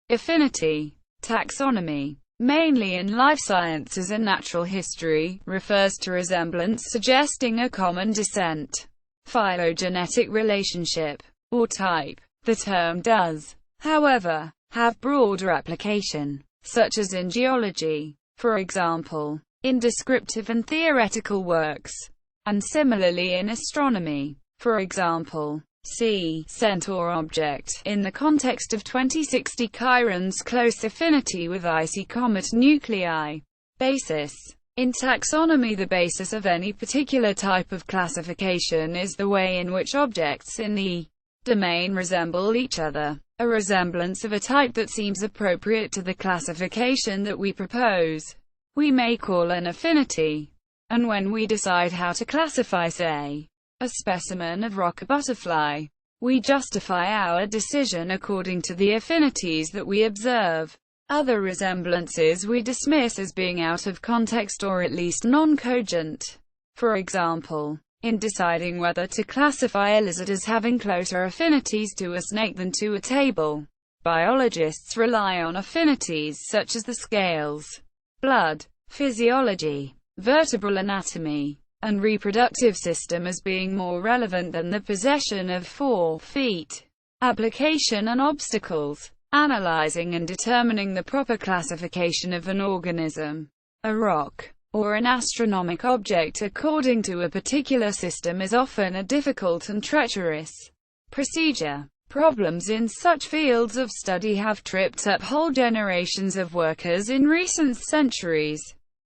Affinity. Taxonomy, mainly in life sciences and natural history, refers to resemblance suggesting a common descent, phylogenetic relationship, or type. The term does, however, have broader application, such as in geology, for example, in descriptive and theoretical works, and similarly in astronomy, for example, see Centaur object, in the context of 2060 Chiron's close affinity with icy comet nuclei. Basis. In taxonomy, the basis of any particular type of classification is the way in which objects in the domain resemble each other, a resemblance of a type that seems appropriate to the classification that we propose, we may call an affinity. And when we decide how to classify, say, a specimen of rock butterfly, we justify our decision according to the affinities that we observe. Other resemblances we dismiss as being out of context or at least non-cogent. For example, in deciding whether to classify a lizard as having closer affinities to a snake than to a table, biologists rely on affinities such as the scales, blood, physiology, vertebral anatomy, and reproductive system as being more relevant than the possession of 4 feet. Application and obstacles. Analyzing and determining the proper classification of an organism, a rock, or an astronomical object according to a particular system is often a difficult and treacherous procedure. Problems in such fields of study have tripped up whole generations of workers in recent centuries.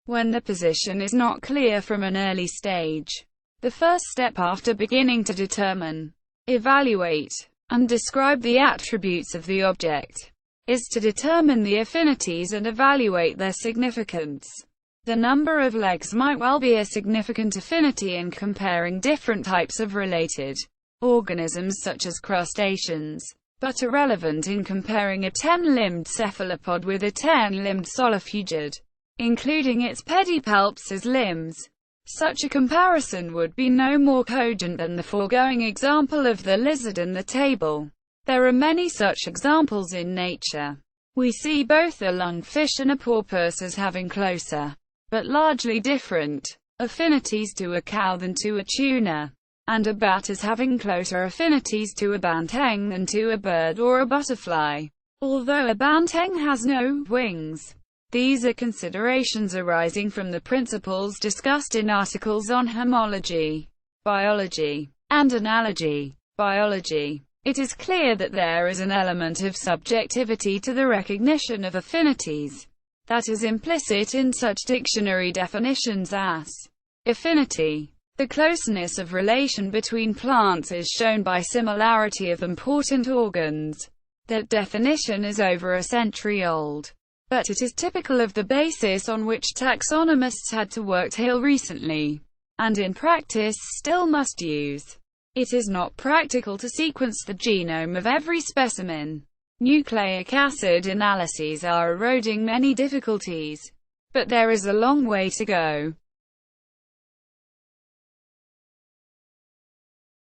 When the position is not clear from an early stage, the first step after beginning to determine, evaluate, and describe the attributes of the object is to determine the affinities and evaluate their significance. The number of legs might well be a significant affinity in comparing different types of related organisms such as crustaceans, but irrelevant in comparing a 10-limbed cephalopod with a 10-limbed solifugid, including its pedipalps as limbs. Such a comparison would be no more cogent than the foregoing example of the lizard and the table. There are many such examples in nature. We see both a lungfish and a porpoise as having closer, but largely different, affinities to a cow than to a tuna, and a bat as having closer affinities to a banteng than to a bird or a butterfly, although a banteng has no wings. These are considerations arising from the principles discussed in articles on homology, biology, and analogy, biology. It is clear that there is an element of subjectivity to the recognition of affinities that is implicit in such dictionary definitions as affinity. The closeness of relation between plants is shown by similarity of important organs. That definition is over a century old, but it is typical of the basis on which taxonomists had to work till recently, and in practice still must use. It is not practical to sequence the genome of every specimen. Nucleic acid analyses are eroding many difficulties, but there is a long way to go.